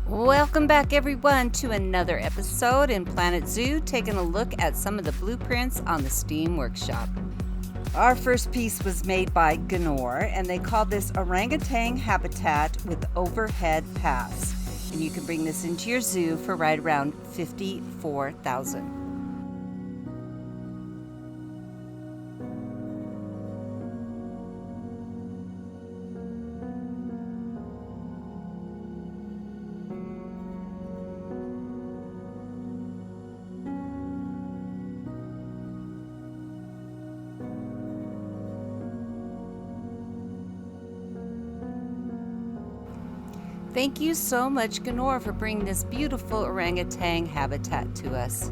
Welcome back, everyone, to another episode in Planet Zoo, taking a look at some of the blueprints on the STEAM workshop. Our first piece was made by Gunorre, and they called this orangutan habitat with overhead paths. And you can bring this into your zoo for right around $54,000. Thank you so much, Gunorre, for bringing this beautiful orangutan habitat to us.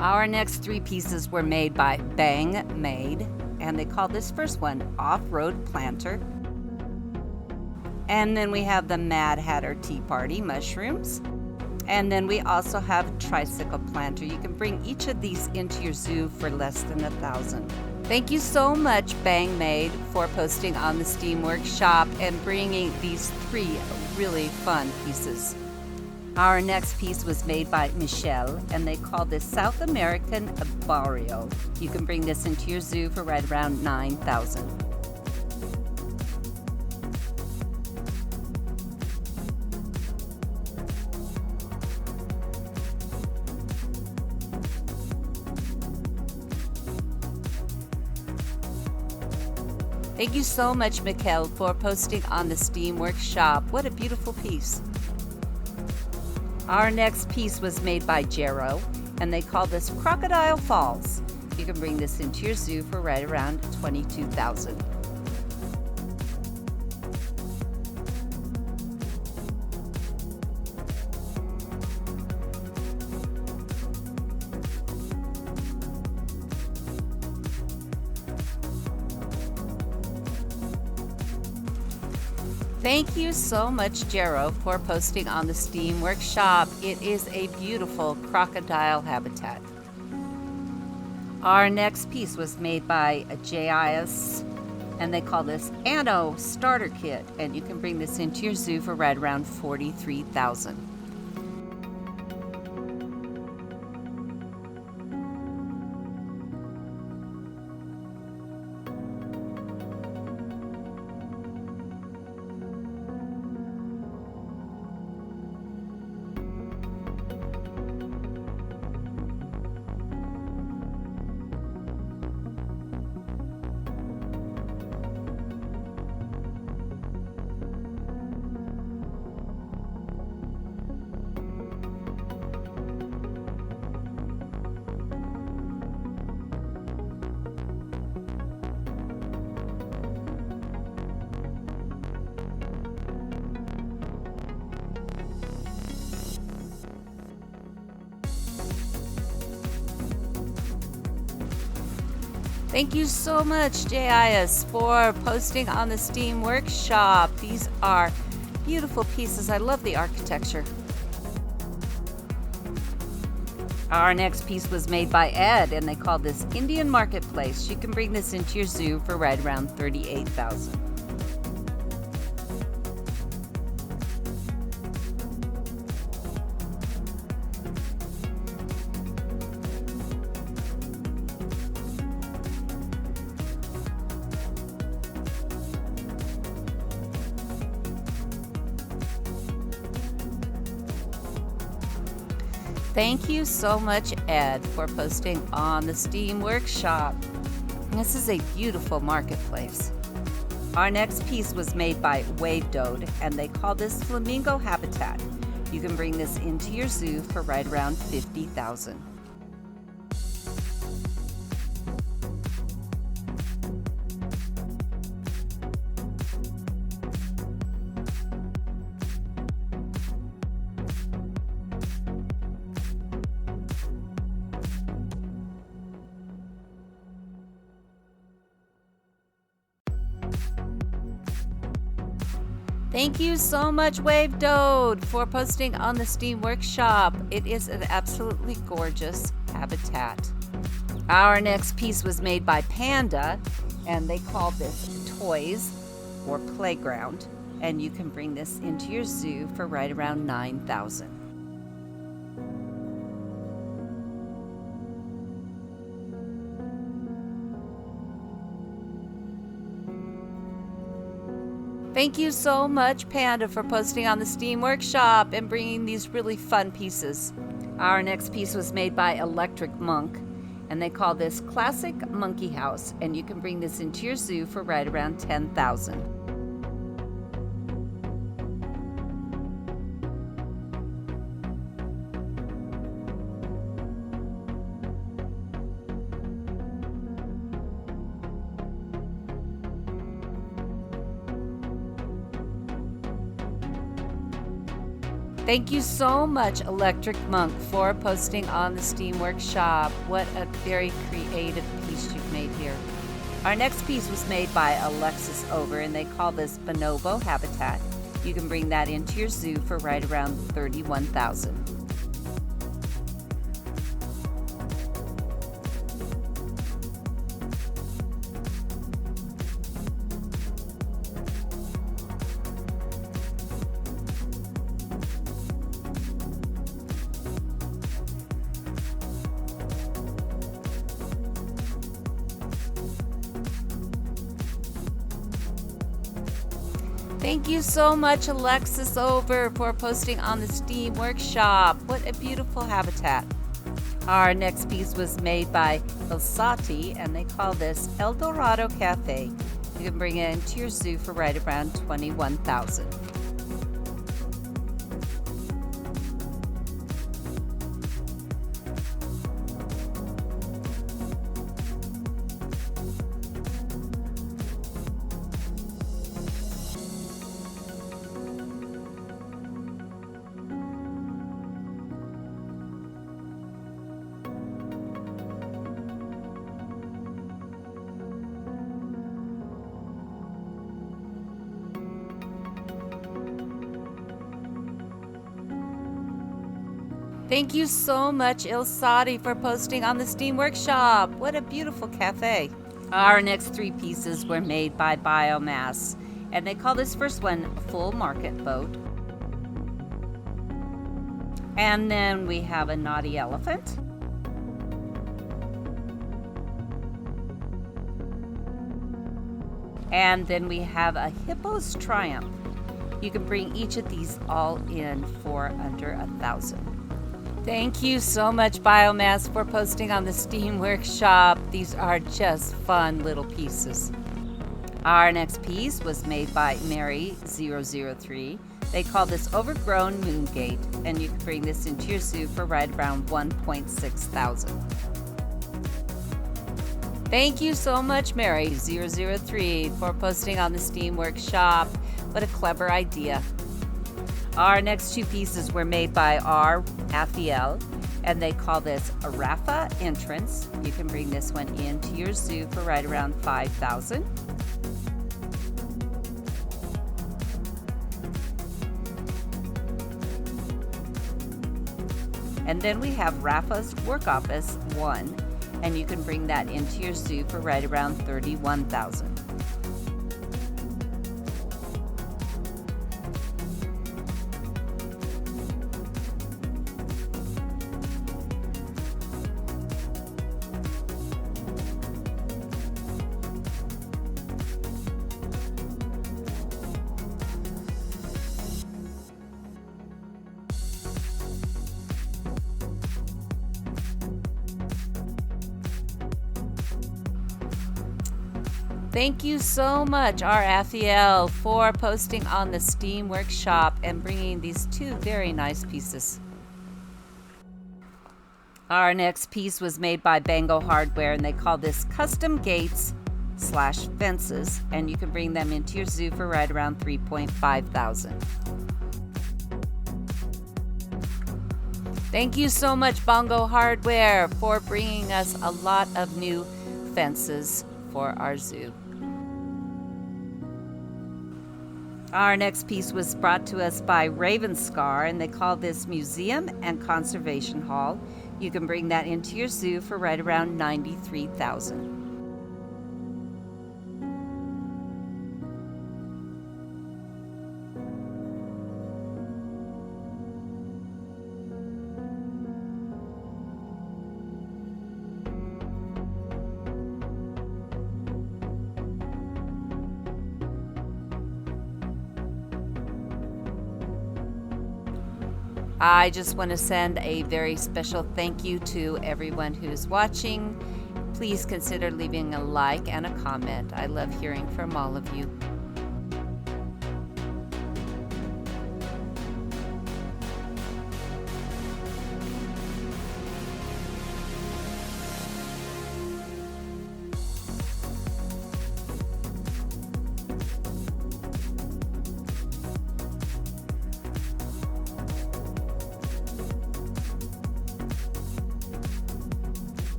Our next three pieces were made by BangMaid, and they called this first one Off-Road Planter. And then we have the Mad Hatter Tea Party mushrooms. And then we also have Tricycle Planter. You can bring each of these into your zoo for less than $1,000. Thank you so much, BangMaid, for posting on the STEAM workshop and bringing these three really fun pieces. Our next piece was made by Michelle, and they called this South American Barrio. You can bring this into your zoo for right around $9,000. Thank you so much, Mikkel, for posting on the STEAM workshop. What a beautiful piece. Our next piece was made by Jero, and they call this Crocodile Falls. You can bring this into your zoo for right around $22,000. Thank you so much, Jero, for posting on the STEAM workshop. It is a beautiful crocodile habitat. Our next piece was made by JIS, and they call this Anno Starter Kit, and you can bring this into your zoo for right around $43,000. Thank you so much, JIS, for posting on the STEAM workshop. These are beautiful pieces. I love the architecture. Our next piece was made by Ed, and they called this Indian Marketplace. You can bring this into your zoo for right around $38,000. Thank you so much, Ed, for posting on the STEAM workshop. This is a beautiful marketplace. Our next piece was made by Wave Dode, and they call this Flamingo Habitat. You can bring this into your zoo for right around $50,000. Thank you so much, Wave Dode, for posting on the STEAM workshop. It is an absolutely gorgeous habitat. Our next piece was made by Panda, and they called this Toys or Playground. and you can bring this into your zoo for right around 9,000. Thank you so much, Panda, for posting on the Steam Workshop and bringing these really fun pieces. Our next piece was made by Electric Monk, and they call this Classic Monkey House, and you can bring this into your zoo for right around 10,000. Thank you so much, Electric Monk, for posting on the Steam Workshop. What a very creative piece you've made here. Our next piece was made by Alexis Over, and they call this Bonobo Habitat. You can bring that into your zoo for right around 31,000. Thank you so much, Alexis Over, for posting on the Steam Workshop. What a beautiful habitat. Our next piece was made by Ilsati, and they call this El Dorado Cafe. You can bring it into your zoo for right around 21,000. Thank you so much, Ilsati, for posting on the Steam Workshop. What a beautiful cafe. Our next three pieces were made by Biomass, and they call this first one Full Market Boat. And then we have a Naughty Elephant. And then we have a Hippo's Triumph. You can bring each of these all in for under 1,000. Thank you so much, Biomass, for posting on the Steam Workshop. These are just fun little pieces. Our next piece was made by Mary003. They call this Overgrown Moongate, and you can bring this into your zoo for right around 1,600. Thank you so much, Mary003, for posting on the Steam Workshop. What a clever idea. Our next two pieces were made by Raphael, and they call this a Rafa Entrance. You can bring this one into your zoo for right around 5,000. And then we have Rafa's Work Office 1, and you can bring that into your zoo for right around 31,000. Thank you so much, Raphael, for posting on the Steam Workshop and bringing these two very nice pieces. Our next piece was made by Bango Hardware, and they call this Custom Gates / Fences, and you can bring them into your zoo for right around 3,500. Thank you so much, Bongo Hardware, for bringing us a lot of new fences for our zoo. Our next piece was brought to us by Ravenscar, and they call this Museum and Conservation Hall. You can bring that into your zoo for right around 93,000. I just want to send a very special thank you to everyone who's watching. Please consider leaving a like and a comment. I love hearing from all of you.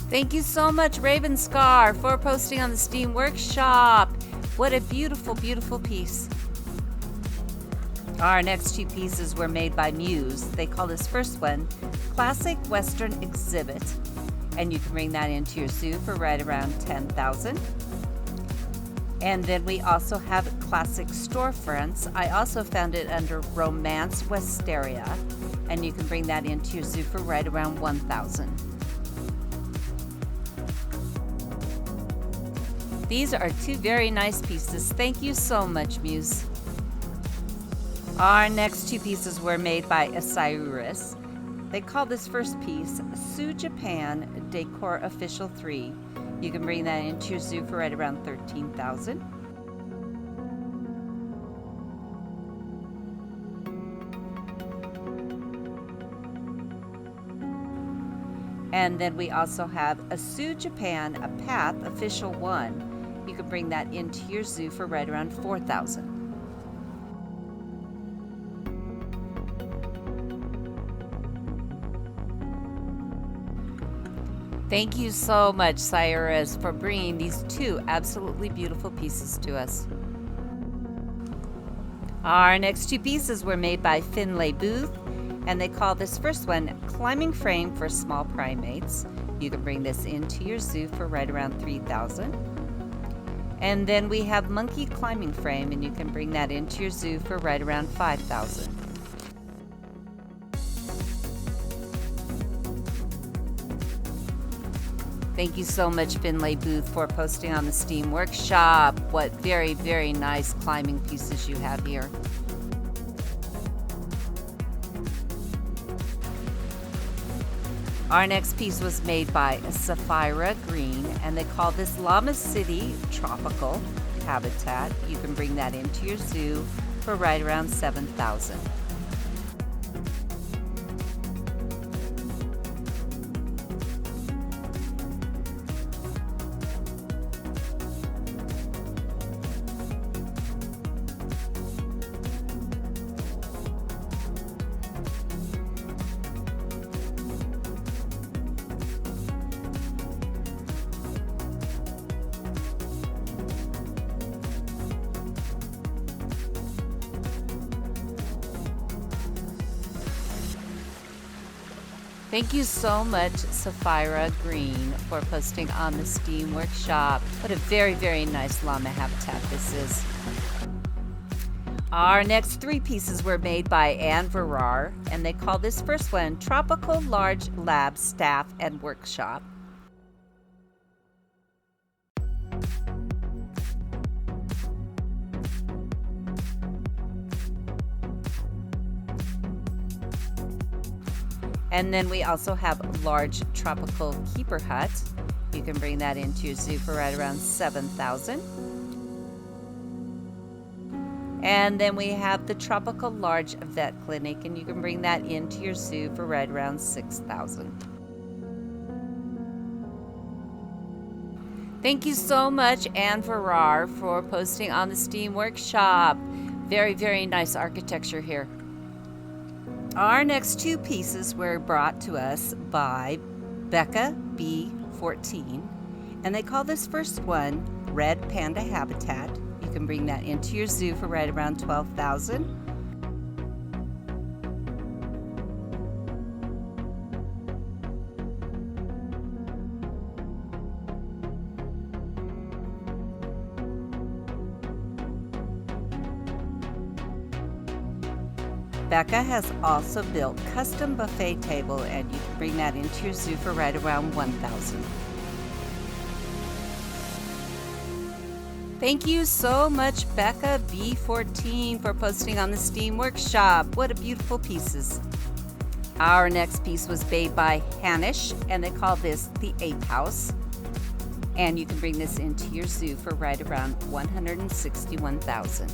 Thank you so much, Raven Scar, for posting on the Steam Workshop. What a beautiful, beautiful piece. Our next two pieces were made by Muse. They call this first one Classic Western Exhibit, and you can bring that into your zoo for right around $10,000. And then we also have Classic Storefronts. I also found it under Romance Wisteria, and you can bring that into your zoo for right around $1,000. These are two very nice pieces. Thank you so much, Muse. Our next two pieces were made by Osiris. They call this first piece Sue Japan Decor Official 3. You can bring that into your zoo for right around $13,000. And then we also have a Sue Japan A Path Official 1. You can bring that into your zoo for right around $4,000. Thank you so much, Cyrus, for bringing these two absolutely beautiful pieces to us. Our next two pieces were made by finlay.booth, and they call this first one Climbing Frame for Small Primates. You can bring this into your zoo for right around $3,000. And then we have Monkey Climbing Frame, and you can bring that into your zoo for right around $5,000. Thank you so much, finlay.booth, for posting on the Steam Workshop. What very, very nice climbing pieces you have here. Our next piece was made by Saphira Green, and they call this Lama City Tropical Habitat. You can bring that into your zoo for right around $7,000. Thank you so much, Saphira Green, for posting on the Steam Workshop. What a very, very nice llama habitat this is. Our next three pieces were made by Anvrar, and they call this first one Tropical Large Lab Staff and Workshop. And then we also have large tropical keeper hut. You can bring that into your zoo for right around $7,000. And then we have the tropical large vet clinic, and you can bring that into your zoo for right around $6,000. Thank you so much, Anvrar, for posting on the Steam Workshop. Very, very nice architecture here. Our next two pieces were brought to us by Becca B14, and they call this first one Red Panda Habitat. You can bring that into your zoo for right around $12,000. Becca has also built custom buffet table, and you can bring that into your zoo for right around $1,000. Thank you so much, Becca B14, for posting on the Steam Workshop. What a beautiful pieces. Our next piece was made by Hanish, and they call this the Ape House. And you can bring this into your zoo for right around $161,000.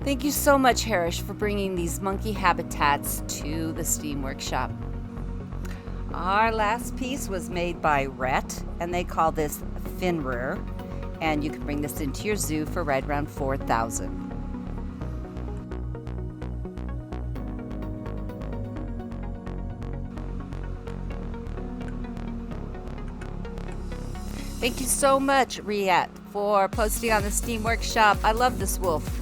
Thank you so much, Harish, for bringing these monkey habitats to the Steam Workshop. Our last piece was made by Rhett, and they call this Fenrir, and you can bring this into your zoo for right around $4,000. Thank you so much, Rhett, for posting on the Steam Workshop. I love this wolf.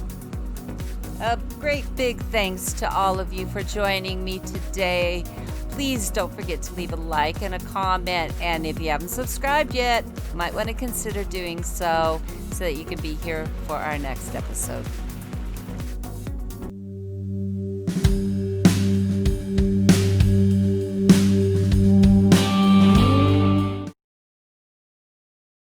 A great big thanks to all of you for joining me today. Please don't forget to leave a like and a comment. And if you haven't subscribed yet, you might want to consider doing so that you can be here for our next episode.